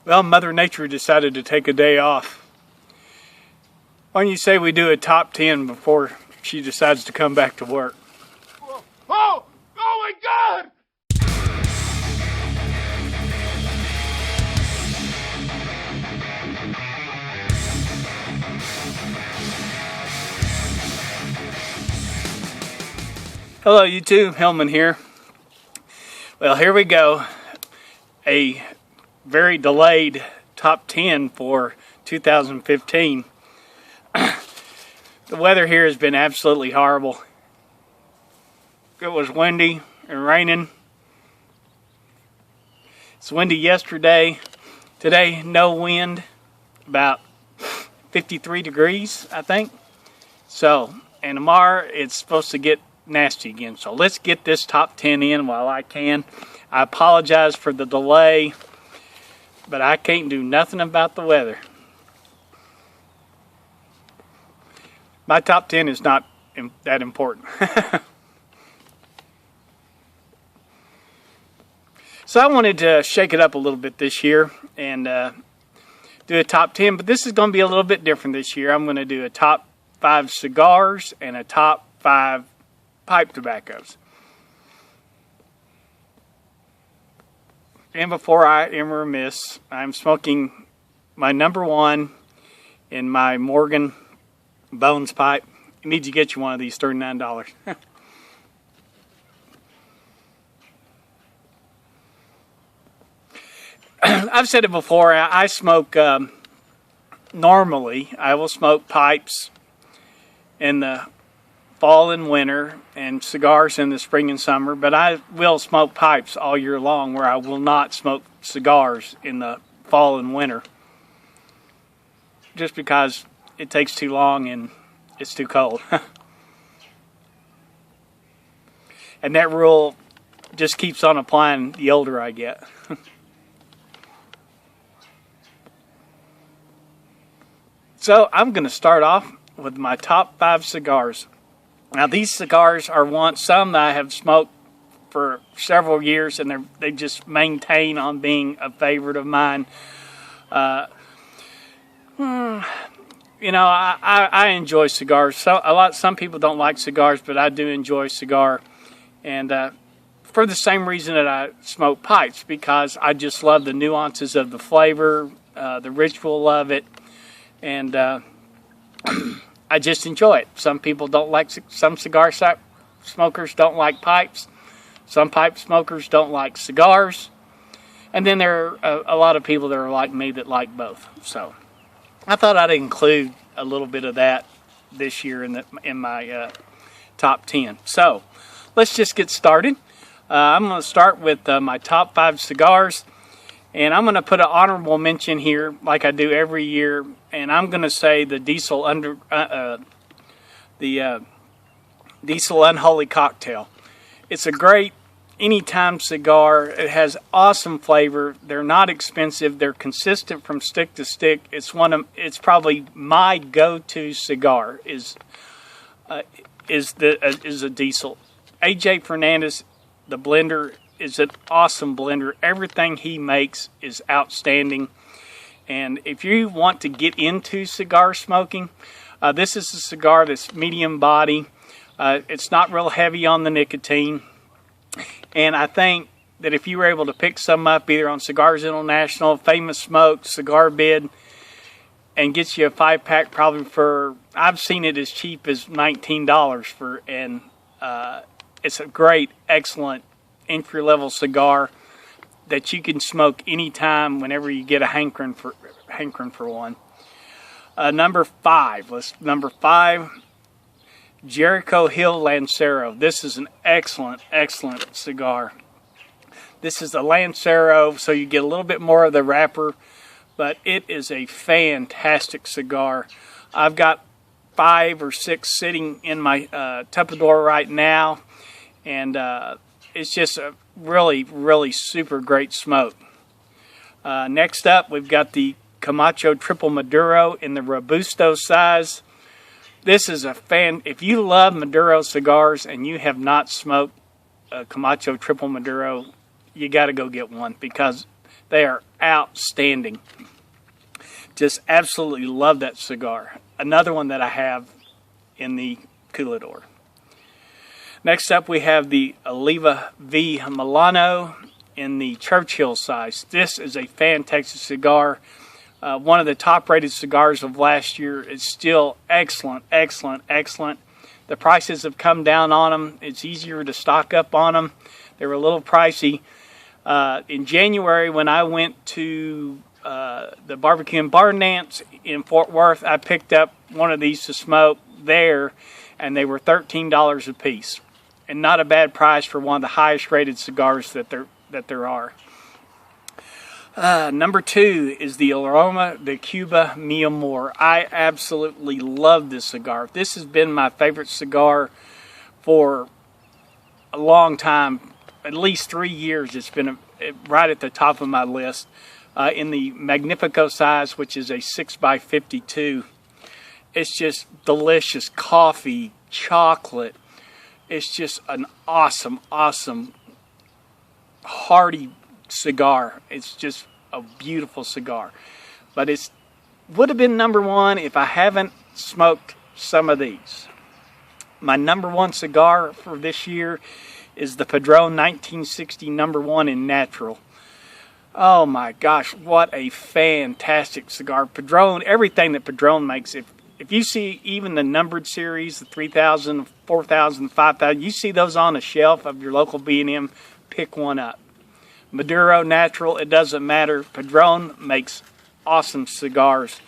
Well, Mother Nature decided to take a day off. Why don't you say we do a top 10 before she decides to come back to work? Oh my God! Hello YouTube, Hillman here. Well, here we go. A very delayed top 10 for 2015. The weather here has been absolutely horrible. It was windy and raining. It's windy yesterday. Today, no wind. About 53 degrees, I think. So, and tomorrow it's supposed to get nasty again. So let's get this top 10 in while I can. I apologize for the delay, but I can't do nothing about the weather. My top 10 is not that important. So I wanted to shake it up a little bit this year and do a top 10, but this is going to be a little bit different this year. I'm going to do a top 5 cigars and a top 5 pipe tobaccos. And before I am remiss, I'm smoking my number 1 in my Morgan Bones pipe. You need to get you one of these, $39. I've said it before, I smoke, normally I will smoke pipes in the fall and winter and cigars in the spring and summer, but I will smoke pipes all year long where I will not smoke cigars in the fall and winter. Just because it takes too long and it's too cold. And that rule just keeps on applying the older I get. So I'm going to start off with my top 5 cigars. Now these cigars are some that I have smoked for several years, and they just maintain on being a favorite of mine. You know, I enjoy cigars. Some people don't like cigars, but I do enjoy cigar, and for the same reason that I smoke pipes, because I just love the nuances of the flavor, the ritual of it, and I just enjoy it. Some people don't like, some cigar smokers don't like pipes. Some pipe smokers don't like cigars. And then there are a lot of people that are like me that like both. So I thought I'd include a little bit of that this year in my top 10. So let's just get started. I'm going to start with my top 5 cigars. And I'm going to put an honorable mention here, like I do every year, and I'm going to say the Diesel Unholy Cocktail. It's a great anytime cigar. It has awesome flavor. They're not expensive. They're consistent from stick to stick. It's probably my go-to cigar is a Diesel. AJ Fernandez, the blender, is an awesome blender. Everything he makes is outstanding. And if you want to get into cigar smoking, this is a cigar that's medium body. It's not real heavy on the nicotine. And I think that if you were able to pick some up either on Cigars International, Famous Smoke, Cigar Bid, and get you a 5-pack probably for, I've seen it as cheap as $19 and it's a great, excellent entry-level cigar that you can smoke anytime whenever you get a hankering for one. Number 5, Jericho Hill Lancero. This is an excellent cigar. This is a Lancero, so you get a little bit more of the wrapper, but it is a fantastic cigar. I've got 5 or 6 sitting in my Tupperware right now, and it's just a really super great smoke. Next up, we've got the Camacho Triple Maduro in the Robusto size. This is if you love Maduro cigars and you have not smoked a Camacho Triple Maduro, you got to go get one, because They are outstanding. Just absolutely love that cigar. Another one that I have in the Coolador. Next up, we have the Oliva V Milano in the Churchill size. This is a fantastic cigar. One of the top-rated cigars of last year. It's still excellent, excellent, excellent. The prices have come down on them. It's easier to stock up on them. They were a little pricey. In January, when I went to the Barbecue and Barn Dance in Fort Worth, I picked up one of these to smoke there, and they were $13 a piece. And not a bad price for one of the highest rated cigars that there are. Number 2 is the Aroma de Cuba Mi Amor. I absolutely love this cigar. This has been my favorite cigar for a long time, at least 3 years. It's been right at the top of my list. In the Magnifico size, which is a 6x52. It's just delicious. Coffee, chocolate. It's just an awesome, awesome, hearty cigar. It's just a beautiful cigar. But it would have been number 1 if I haven't smoked some of these. My number 1 cigar for this year is the Padron 1960 number 1 in natural. Oh my gosh, what a fantastic cigar. Padron, everything that Padron makes, if you see even the numbered series, the 3000, 4000, 5000, you see those on the shelf of your local B&M, pick one up. Maduro, natural, it doesn't matter. Padron makes awesome cigars.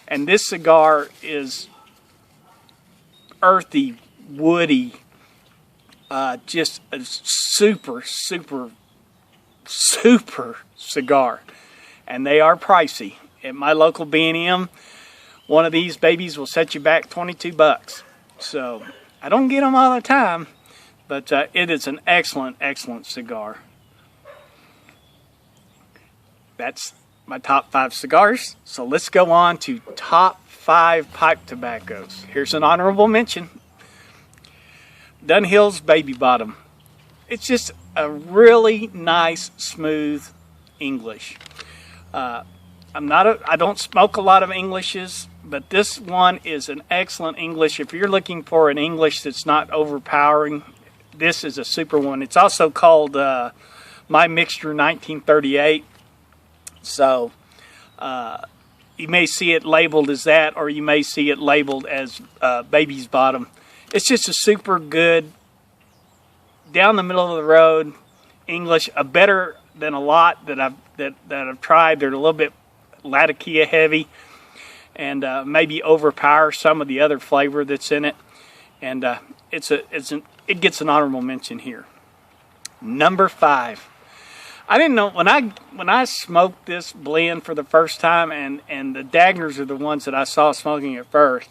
And this cigar is earthy, woody, just a super, super, super cigar. And they are pricey. At my local B&M, one of these babies will set you back $22. So I don't get them all the time, but it is an excellent, excellent cigar. That's my top 5 cigars. So let's go on to top 5 pipe tobaccos. Here's an honorable mention. Dunhill's Baby Bottom. It's just a really nice, smooth English. I don't smoke a lot of Englishes, but this one is an excellent English. If you're looking for an English that's not overpowering, this is a super one. It's also called My Mixture 1938. So you may see it labeled as that, or you may see it labeled as Baby's Bottom. It's just a super good, down the middle of the road English, better than a lot that I've tried. They're a little bit Latakia heavy, and maybe overpower some of the other flavor that's in it. And it gets an honorable mention here. Number 5. I didn't know when I smoked this blend for the first time, and the Dagners are the ones that I saw smoking it first,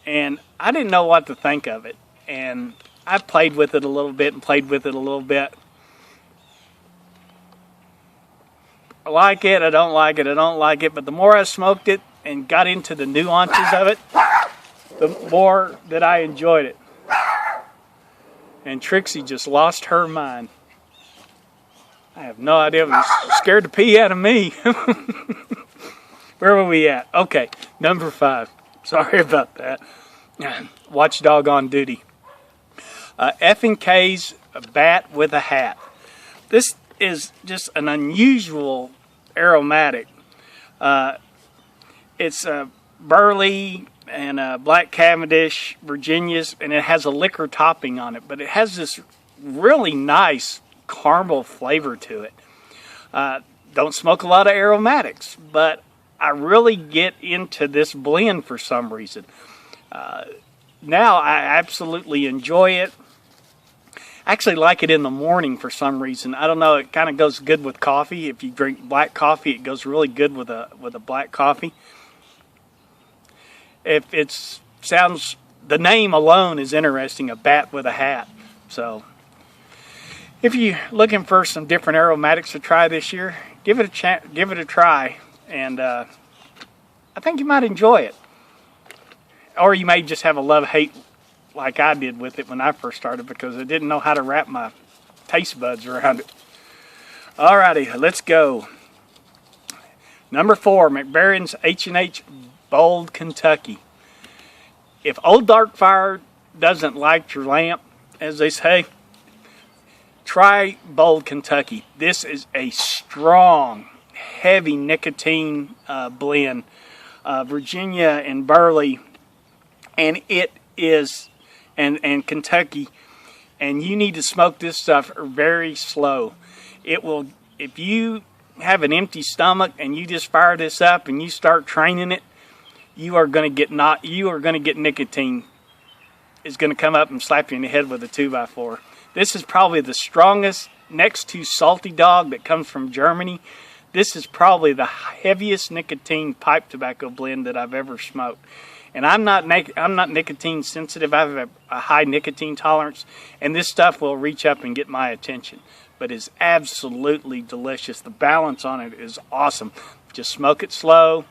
and I didn't know what to think of it. And I played with it a little bit and played with it a little bit. I like it, I don't like it, I don't like it, but the more I smoked it and got into the nuances of it, the more that I enjoyed it. And Trixie just lost her mind. I have no idea. It was scared the pee out of me. Where were we at? Okay, number 5. Sorry about that. Watchdog on duty. F&K's Bat with a Hat. This is just an unusual aromatic. It's burley and black Cavendish, Virginias, and it has a liquor topping on it, but it has this really nice caramel flavor to it. Don't smoke a lot of aromatics, but I really get into this blend for some reason. Now I absolutely enjoy it. I actually like it in the morning for some reason. I don't know, it kind of goes good with coffee. If you drink black coffee, it goes really good with a black coffee. If it sounds, the name alone is interesting, a bat with a hat. So if you're looking for some different aromatics to try this year, give it a try, and I think you might enjoy it. Or you may just have a love-hate like I did with it when I first started, because I didn't know how to wrap my taste buds around it. Alrighty, let's go. Number 4, McBaron's H&H Bold Kentucky. If Old Dark Fire doesn't light your lamp, as they say, try Bold Kentucky. This is a strong, heavy nicotine blend. Virginia and Burley, and it is, and Kentucky, and you need to smoke this stuff very slow. It will, if you have an empty stomach and you just fire this up and you start training it, you are going to get nicotine. It's going to come up and slap you in the head with a 2x4. This is probably the strongest, next to Salty Dog that comes from Germany. This is probably the heaviest nicotine pipe tobacco blend that I've ever smoked. And I'm not nicotine sensitive. I have a high nicotine tolerance, and this stuff will reach up and get my attention. But it's absolutely delicious. The balance on it is awesome. Just smoke it slow,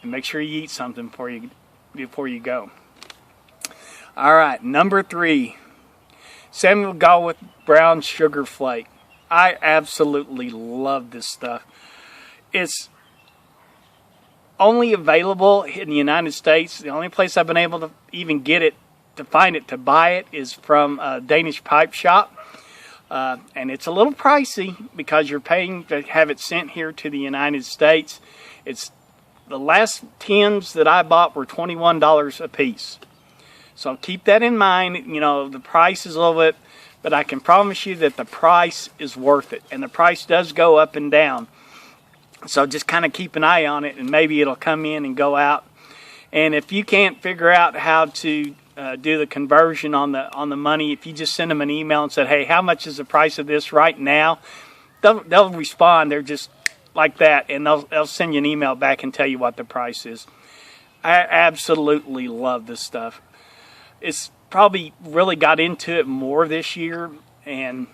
and make sure you eat something before you go. All right, number 3, Samuel Galwith Brown Sugar Flake. I absolutely love this stuff. It's only available in the United States. The only place I've been able to even get it, to find it, to buy it, is from a Danish pipe shop. And it's a little pricey because you're paying to have it sent here to the United States. It's the last tins that I bought were $21 a piece. So keep that in mind. You know, the price is a little bit, but I can promise you that the price is worth it. And the price does go up and down. So just kind of keep an eye on it, and maybe it'll come in and go out. And if you can't figure out how to do the conversion on the money, if you just send them an email and said, hey, how much is the price of this right now? They'll respond. They're just like that, and they'll send you an email back and tell you what the price is. I absolutely love this stuff. It's probably really got into it more this year, and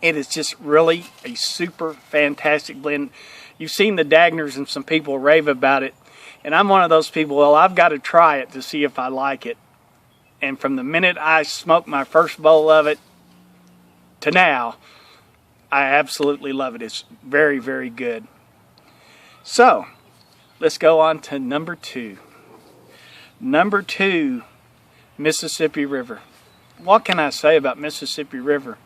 it is just really a super fantastic blend. You've seen the Dagners, and some people rave about it, and I'm one of those people, well, I've got to try it to see if I like it. And from the minute I smoked my first bowl of it to now, I absolutely love it. It's very, very good. So, let's go on to number 2. Number 2, Mississippi River. What can I say about Mississippi River?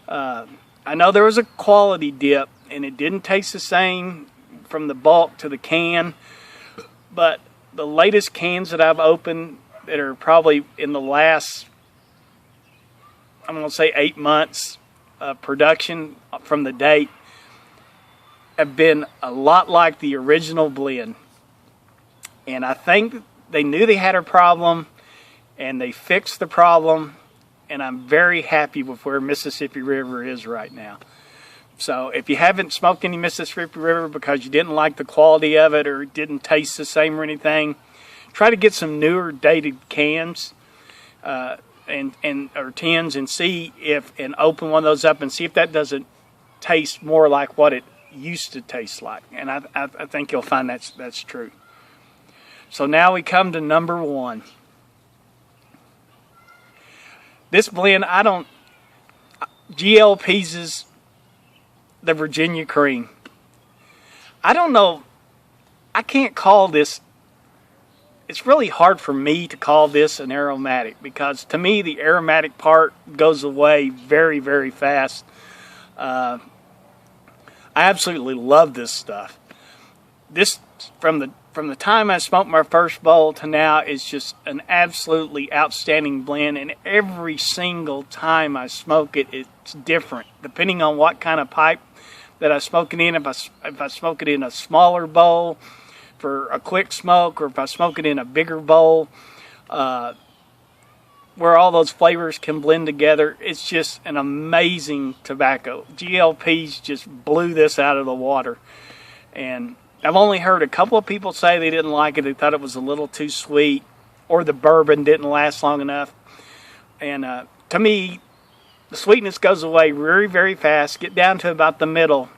I know there was a quality dip, and it didn't taste the same from the bulk to the can, but the latest cans that I've opened that are probably in the last, I'm going to say 8 months of production from the date, have been a lot like the original blend. And I think they knew they had a problem, and they fixed the problem, and I'm very happy with where Mississippi River is right now. So if you haven't smoked any Mississippi River because you didn't like the quality of it or it didn't taste the same or anything, try to get some newer dated cans or tins and see if, and open one of those up and see if that doesn't taste more like what it used to taste like. And I think you'll find that's true. So now we come to number 1. This blend, GLP's is the Virginia Cream. I don't know, I can't call this, it's really hard for me to call this an aromatic, because to me the aromatic part goes away very, very fast. I absolutely love this stuff. This, from the time I smoked my first bowl to now, is just an absolutely outstanding blend, and every single time I smoke it, it's different depending on what kind of pipe that I smoke it in. If I smoke it in a smaller bowl for a quick smoke, or if I smoke it in a bigger bowl where all those flavors can blend together, it's just an amazing tobacco. GLP's just blew this out of the water, and I've only heard a couple of people say they didn't like it. They thought it was a little too sweet, or the bourbon didn't last long enough. And to me, the sweetness goes away very, very fast. Get down to about the middle,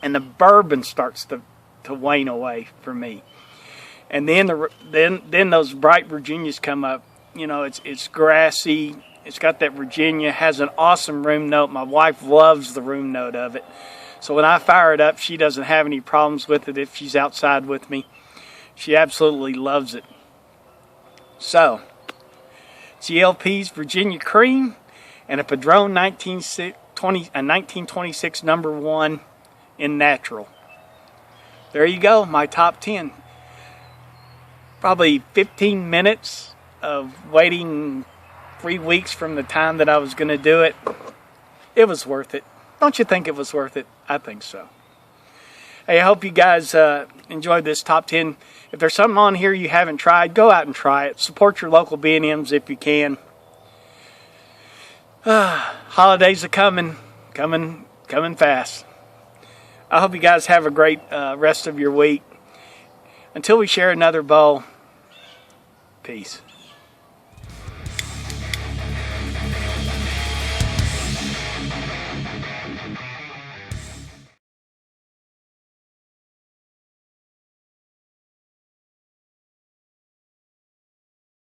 and the bourbon starts to wane away for me. And then then those bright Virginias come up. You know, it's grassy. It's got that Virginia, has an awesome room note. My wife loves the room note of it. So when I fire it up, she doesn't have any problems with it if she's outside with me. She absolutely loves it. So, GLP's Virginia Cream and a Padron 1926 number 1 in natural. There you go, my top 10. Probably 15 minutes of waiting 3 weeks from the time that I was going to do it. It was worth it. Don't you think it was worth it? I think so. Hey, I hope you guys enjoyed this top 10. If there's something on here you haven't tried, go out and try it. Support your local B&Ms if you can. Holidays are coming fast. I hope you guys have a great rest of your week. Until we share another bowl, peace.